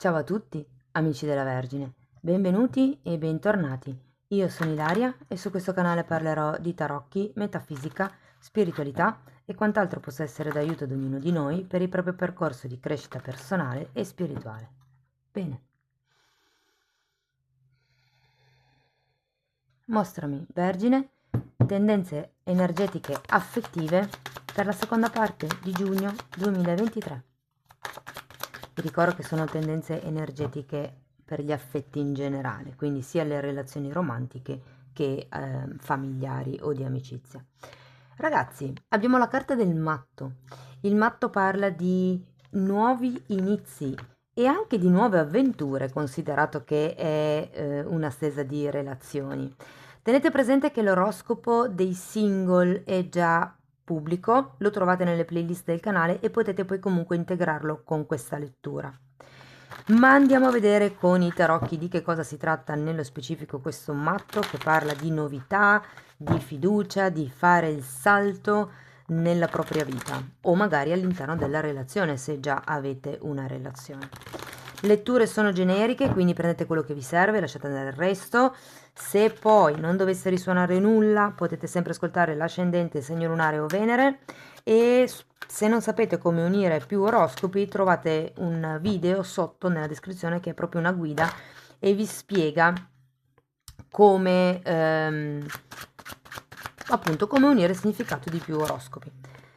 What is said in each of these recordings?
Ciao a tutti, amici della Vergine, benvenuti e bentornati. Io sono Ilaria e su questo canale parlerò di tarocchi, metafisica, spiritualità e quant'altro possa essere d'aiuto ad ognuno di noi per il proprio percorso di crescita personale e spirituale. Bene. Mostrami, Vergine, tendenze energetiche affettive per la seconda parte di giugno 2023. Vi ricordo che sono tendenze energetiche per gli affetti in generale, quindi sia le relazioni romantiche che familiari o di amicizia. Ragazzi, abbiamo la carta del matto. Il matto parla di nuovi inizi e anche di nuove avventure, considerato che è una stesa di relazioni. Tenete presente che l'oroscopo dei single è già pubblico, lo trovate nelle playlist del canale e potete poi comunque integrarlo con questa lettura. Ma andiamo a vedere con i tarocchi di che cosa si tratta nello specifico questo matto che parla di novità, di fiducia, di fare il salto nella propria vita o magari all'interno della relazione se già avete una relazione. Letture sono generiche, quindi prendete quello che vi serve, lasciate andare il resto. Se poi non dovesse risuonare nulla, potete sempre ascoltare l'ascendente, segno lunare o Venere, e se non sapete come unire più oroscopi, trovate un video sotto nella descrizione che è proprio una guida e vi spiega come appunto come unire il significato di più oroscopi.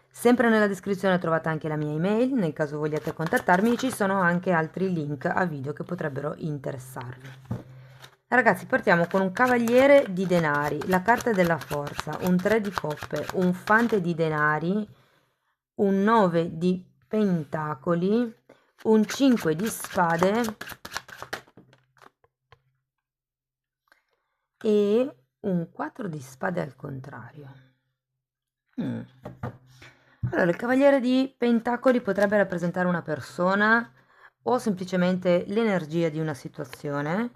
Sempre nella descrizione trovate anche la mia email, nel caso vogliate contattarmi, ci sono anche altri link a video che potrebbero interessarvi. Ragazzi, partiamo con un cavaliere di denari, la carta della forza, un 3 di coppe, un fante di denari, un 9 di pentacoli, un 5 di spade e un 4 di spade al contrario. Allora, il cavaliere di pentacoli potrebbe rappresentare una persona o semplicemente l'energia di una situazione.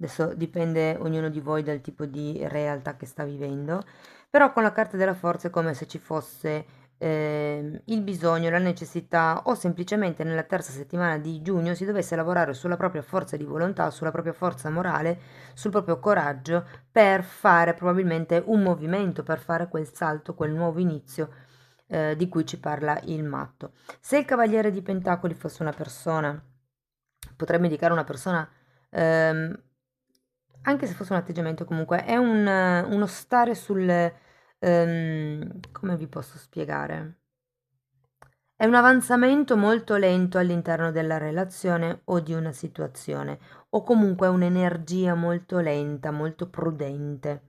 Adesso dipende ognuno di voi dal tipo di realtà che sta vivendo, però con la carta della forza è come se ci fosse il bisogno, la necessità o semplicemente nella terza settimana di giugno si dovesse lavorare sulla propria forza di volontà, sulla propria forza morale, sul proprio coraggio per fare probabilmente un movimento, per fare quel salto, quel nuovo inizio di cui ci parla il matto. Se il cavaliere di pentacoli fosse una persona, potrebbe indicare una persona, anche se fosse un atteggiamento comunque, è uno stare sul, come vi posso spiegare? È un avanzamento molto lento all'interno della relazione o di una situazione, o comunque un'energia molto lenta, molto prudente.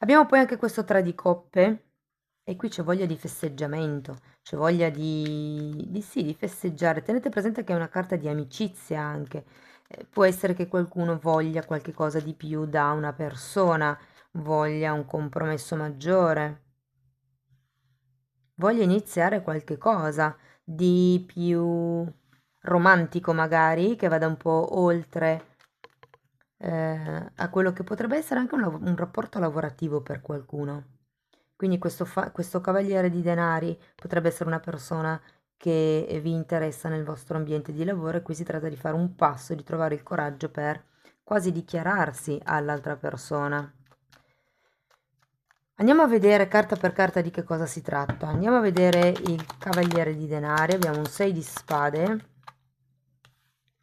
Abbiamo poi anche questo 3 di coppe e qui c'è voglia di festeggiamento, c'è voglia sì, di festeggiare. Tenete presente che è una carta di amicizia anche. Può essere che qualcuno voglia qualche cosa di più da una persona, voglia un compromesso maggiore, voglia iniziare qualche cosa di più romantico magari, che vada un po' oltre a quello che potrebbe essere anche un rapporto lavorativo per qualcuno. Quindi questo cavaliere di denari potrebbe essere una persona che vi interessa nel vostro ambiente di lavoro e qui si tratta di fare un passo, di trovare il coraggio per quasi dichiararsi all'altra persona. Andiamo a vedere carta per carta di che cosa si tratta. Andiamo a vedere il cavaliere di denari, abbiamo un 6 di spade,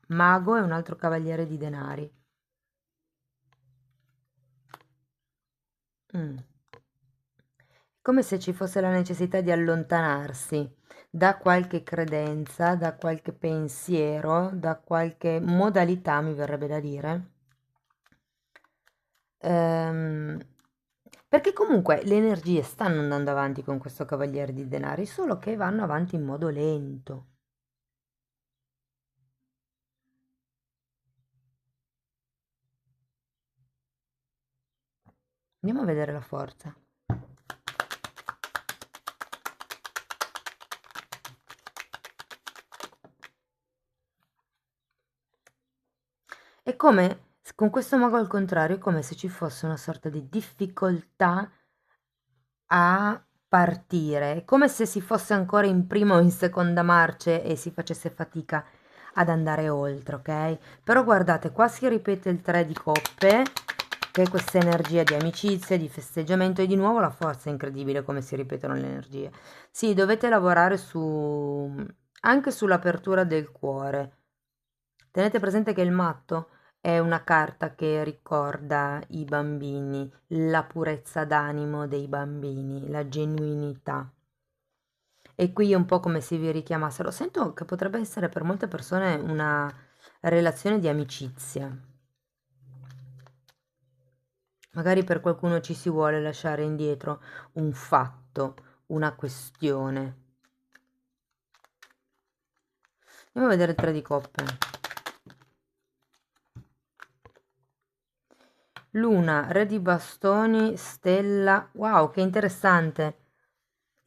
mago e un altro cavaliere di denari. Come se ci fosse la necessità di allontanarsi da qualche credenza, da qualche pensiero, da qualche modalità, mi verrebbe da dire. Perché comunque le energie stanno andando avanti con questo cavaliere di denari, solo che vanno avanti in modo lento. Andiamo a vedere la forza. È come con questo mago al contrario, è come se ci fosse una sorta di difficoltà a partire, è come se si fosse ancora in prima o in seconda marcia e si facesse fatica ad andare oltre, ok? Però guardate, qua si ripete il 3 di coppe, che è questa energia di amicizia, di festeggiamento, e di nuovo la forza. È incredibile come si ripetono le energie. Sì, dovete lavorare anche sull'apertura del cuore. Tenete presente che il matto è una carta che ricorda i bambini, la purezza d'animo dei bambini, la genuinità. E qui è un po' come se vi richiamassero. Sento che potrebbe essere per molte persone una relazione di amicizia. Magari per qualcuno ci si vuole lasciare indietro un fatto, una questione. Andiamo a vedere il 3 di coppe. Luna, re di bastoni, stella. Wow, che interessante.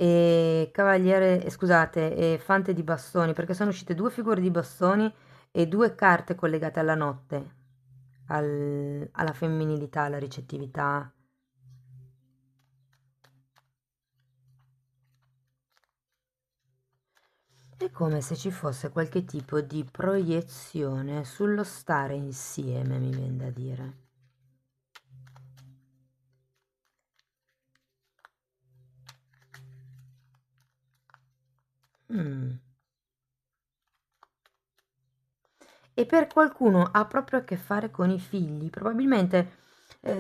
E cavaliere, scusate, e fante di bastoni, perché sono uscite due figure di bastoni e due carte collegate alla notte, alla femminilità, alla ricettività. È come se ci fosse qualche tipo di proiezione sullo stare insieme, mi viene da dire. Mm. E per qualcuno ha proprio a che fare con i figli. Probabilmente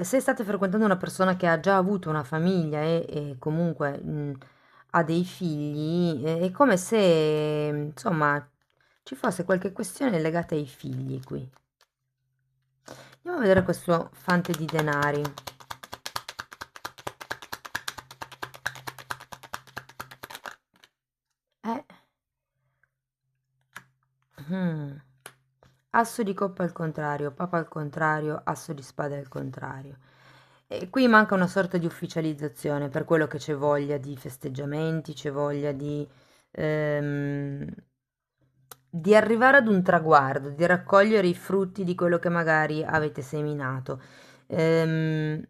se state frequentando una persona che ha già avuto una famiglia e comunque ha dei figli, è come se insomma ci fosse qualche questione legata ai figli qui. Andiamo a vedere questo fante di denari. Eh. Mm. Asso di coppa al contrario, papa al contrario, asso di spade al contrario. E qui manca una sorta di ufficializzazione, per quello che c'è voglia di festeggiamenti, c'è voglia ehm, di arrivare ad un traguardo, di raccogliere i frutti di quello che magari avete seminato. Ehm,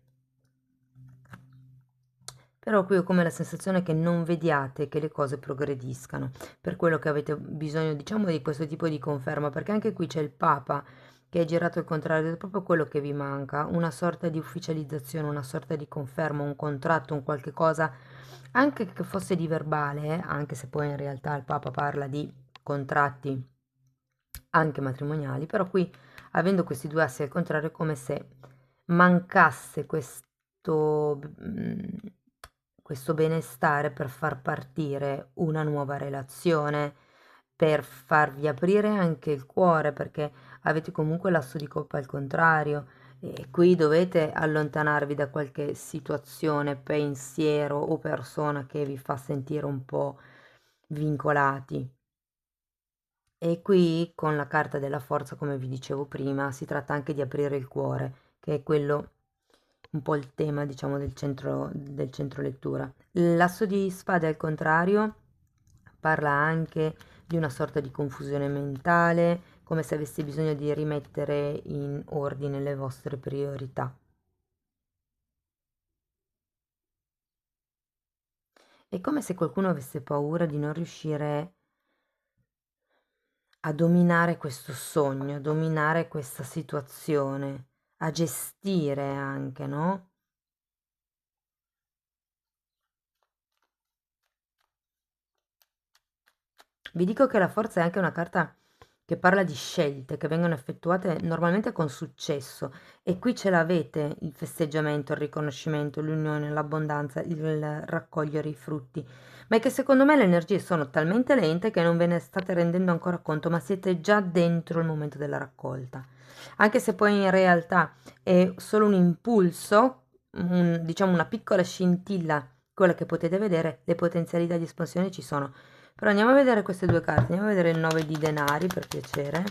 Però qui ho come la sensazione che non vediate che le cose progrediscano, per quello che avete bisogno, diciamo, di questo tipo di conferma, perché anche qui c'è il Papa che è girato al contrario, è proprio quello che vi manca, una sorta di ufficializzazione, una sorta di conferma, un contratto, un qualche cosa, anche che fosse di verbale, anche se poi in realtà il Papa parla di contratti anche matrimoniali, però qui avendo questi due assi al contrario è come se mancasse questo benestare per far partire una nuova relazione, per farvi aprire anche il cuore, perché avete comunque l'asso di coppa al contrario e qui dovete allontanarvi da qualche situazione, pensiero o persona che vi fa sentire un po' vincolati. E qui con la carta della forza, come vi dicevo prima, si tratta anche di aprire il cuore, che è quello un po' il tema, diciamo, del centro lettura. L'asso di spade al contrario parla anche di una sorta di confusione mentale, come se avessi bisogno di rimettere in ordine le vostre priorità. È come se qualcuno avesse paura di non riuscire a dominare questo sogno, a dominare questa situazione, a gestire anche, no? Vi dico che la forza è anche una carta che parla di scelte che vengono effettuate normalmente con successo e qui ce l'avete il festeggiamento, il riconoscimento, l'unione, l'abbondanza, il raccogliere i frutti, ma è che secondo me le energie sono talmente lente che non ve ne state rendendo ancora conto, ma siete già dentro il momento della raccolta. Anche se poi in realtà è solo un impulso, diciamo una piccola scintilla, quella che potete vedere, le potenzialità di espansione ci sono. Però andiamo a vedere queste due carte, andiamo a vedere il 9 di denari per piacere,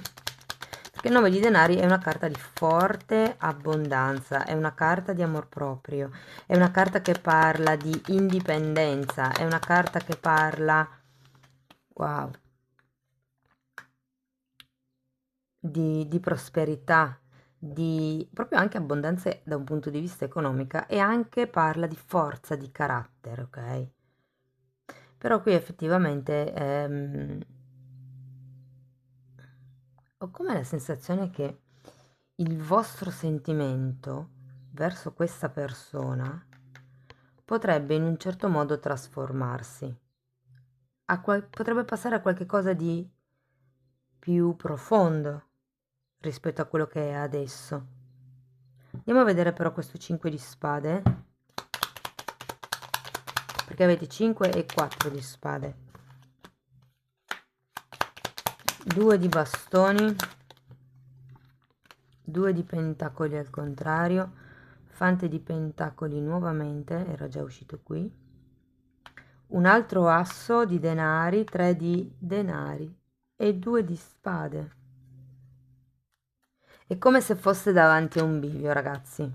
perché il 9 di denari è una carta di forte abbondanza, è una carta di amor proprio, è una carta che parla di indipendenza, è una carta che parla, wow, di prosperità, di proprio anche abbondanza da un punto di vista economico e anche parla di forza di carattere, ok? Però qui effettivamente ho come la sensazione che il vostro sentimento verso questa persona potrebbe in un certo modo trasformarsi. Potrebbe passare a qualche cosa di più profondo rispetto a quello che è adesso. Andiamo a vedere però questo 5 di spade, perché avete 5 e 4 di spade, 2 di bastoni, 2 di pentacoli al contrario, fante di pentacoli nuovamente, era già uscito qui, un altro asso di denari, 3 di denari e 2 di spade. È come se fosse davanti a un bivio, ragazzi.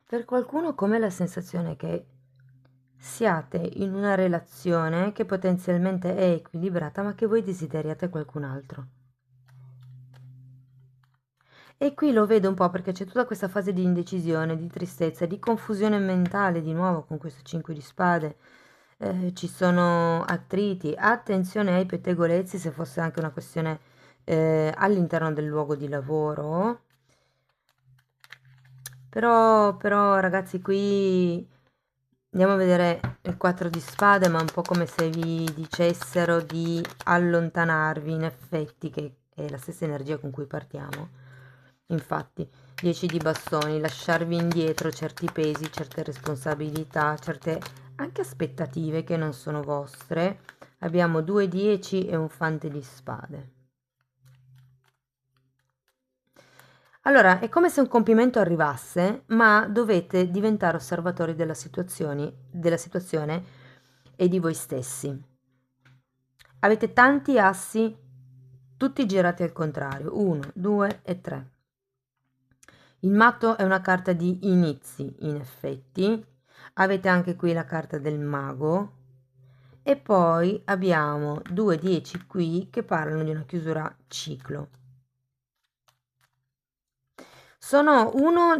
Per qualcuno ho come la sensazione che siate in una relazione che potenzialmente è equilibrata, ma che voi desideriate qualcun altro. E qui lo vedo un po' perché c'è tutta questa fase di indecisione, di tristezza, di confusione mentale di nuovo con questo 5 di spade. Ci sono attriti, attenzione ai pettegolezzi se fosse anche una questione all'interno del luogo di lavoro. Però ragazzi, qui andiamo a vedere il 4 di spade, ma è un po' come se vi dicessero di allontanarvi, in effetti, che è la stessa energia con cui partiamo. Infatti, 10 di bastoni, lasciarvi indietro certi pesi, certe responsabilità, certe anche aspettative che non sono vostre. Abbiamo 2 10 e un fante di spade. Allora, è come se un compimento arrivasse, ma dovete diventare osservatori della situazione e di voi stessi. Avete tanti assi, tutti girati al contrario, 1, 2 e 3. Il matto è una carta di inizi, in effetti. Avete anche qui la carta del mago. E poi abbiamo 2 10 qui che parlano di una chiusura ciclo. Uno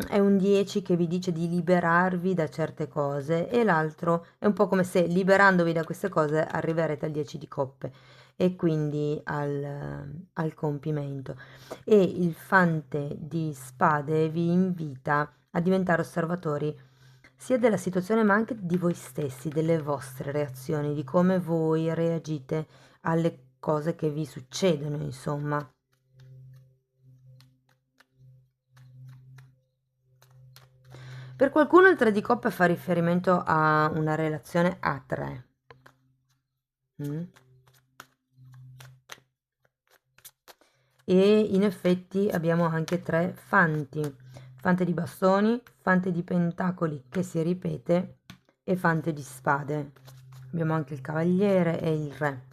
è un 10 che vi dice di liberarvi da certe cose e l'altro è un po' come se liberandovi da queste cose arriverete al 10 di coppe e quindi al compimento. E il fante di spade vi invita a diventare osservatori sia della situazione ma anche di voi stessi, delle vostre reazioni, di come voi reagite alle cose che vi succedono, insomma. Per qualcuno il 3 di coppe fa riferimento a una relazione a 3. E in effetti abbiamo anche 3 fanti. Fante di bastoni, fante di pentacoli che si ripete e fante di spade. Abbiamo anche il cavaliere e il re.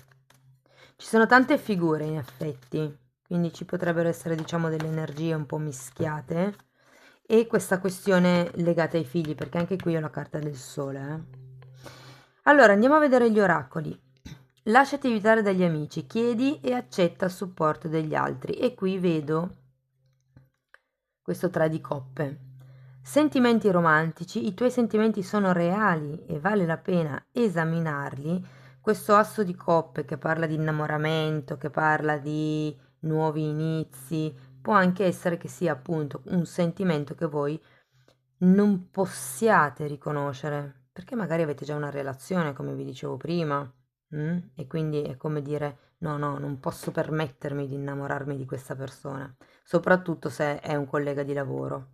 Ci sono tante figure in effetti, quindi ci potrebbero essere diciamo delle energie un po' mischiate. E questa questione legata ai figli, perché anche qui ho la carta del sole. Allora, andiamo a vedere gli oracoli. Lasciati aiutare dagli amici, chiedi e accetta il supporto degli altri. E qui vedo questo 3 di coppe. Sentimenti romantici, i tuoi sentimenti sono reali e vale la pena esaminarli. Questo asso di coppe che parla di innamoramento, che parla di nuovi inizi, può anche essere che sia appunto un sentimento che voi non possiate riconoscere, perché magari avete già una relazione, come vi dicevo prima, e quindi è come dire no, no, non posso permettermi di innamorarmi di questa persona, soprattutto se è un collega di lavoro.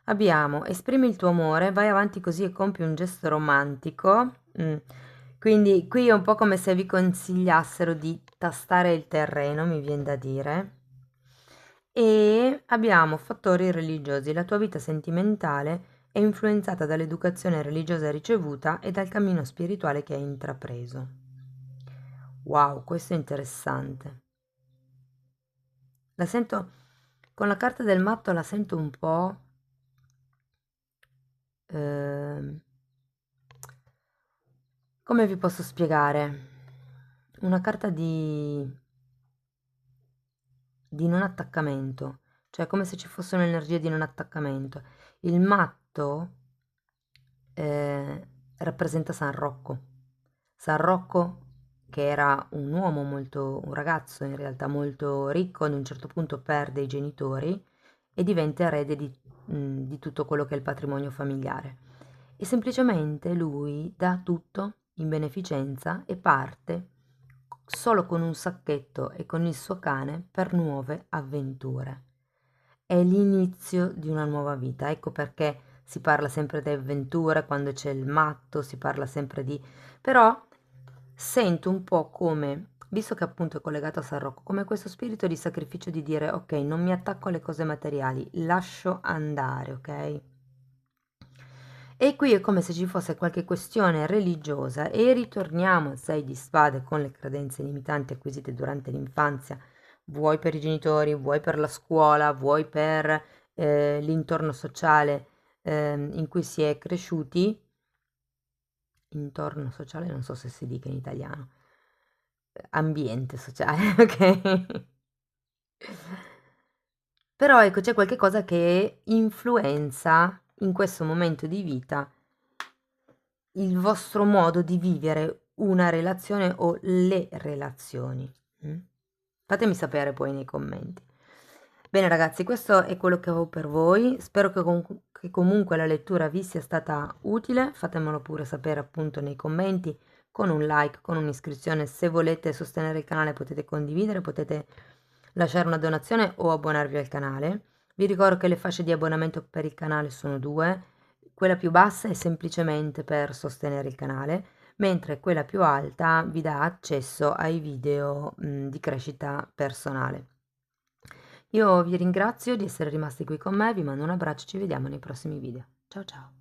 Abbiamo esprimi il tuo amore, vai avanti così e compi un gesto romantico. Quindi qui è un po' come se vi consigliassero di tastare il terreno, mi viene da dire. E abbiamo fattori religiosi. La tua vita sentimentale è influenzata dall'educazione religiosa ricevuta e dal cammino spirituale che hai intrapreso. Wow, questo è interessante. La sento, con la carta del matto la sento un po'... come vi posso spiegare? Una carta di non attaccamento, cioè come se ci fosse un'energia di non attaccamento. Il matto rappresenta San Rocco. San Rocco, che era un ragazzo in realtà molto ricco, ad un certo punto perde i genitori e diventa erede di tutto quello che è il patrimonio familiare. E semplicemente lui dà tutto in beneficenza e parte solo con un sacchetto e con il suo cane per nuove avventure. È l'inizio di una nuova vita, ecco perché si parla sempre di avventure, quando c'è il matto, si parla sempre di... però sento un po' come, visto che appunto è collegato a San Rocco, come questo spirito di sacrificio di dire ok, non mi attacco alle cose materiali, lascio andare, ok? E qui è come se ci fosse qualche questione religiosa e ritorniamo al 6 di spade con le credenze limitanti acquisite durante l'infanzia, vuoi per i genitori, vuoi per la scuola, vuoi per l'intorno sociale in cui si è cresciuti, intorno sociale non so se si dica in italiano, ambiente sociale, ok? Però ecco, c'è qualche cosa che influenza in questo momento di vita il vostro modo di vivere una relazione o le relazioni. Fatemi sapere poi nei commenti. Bene ragazzi, questo è quello che avevo per voi. Spero che comunque la lettura vi sia stata utile. Fatemelo pure sapere appunto nei commenti con un like, con un'iscrizione. Se volete sostenere il canale potete condividere, potete lasciare una donazione o abbonarvi al canale. Vi ricordo che le fasce di abbonamento per il canale sono due. Quella più bassa è semplicemente per sostenere il canale, mentre quella più alta vi dà accesso ai video di crescita personale. Io vi ringrazio di essere rimasti qui con me, vi mando un abbraccio, ci vediamo nei prossimi video. Ciao ciao!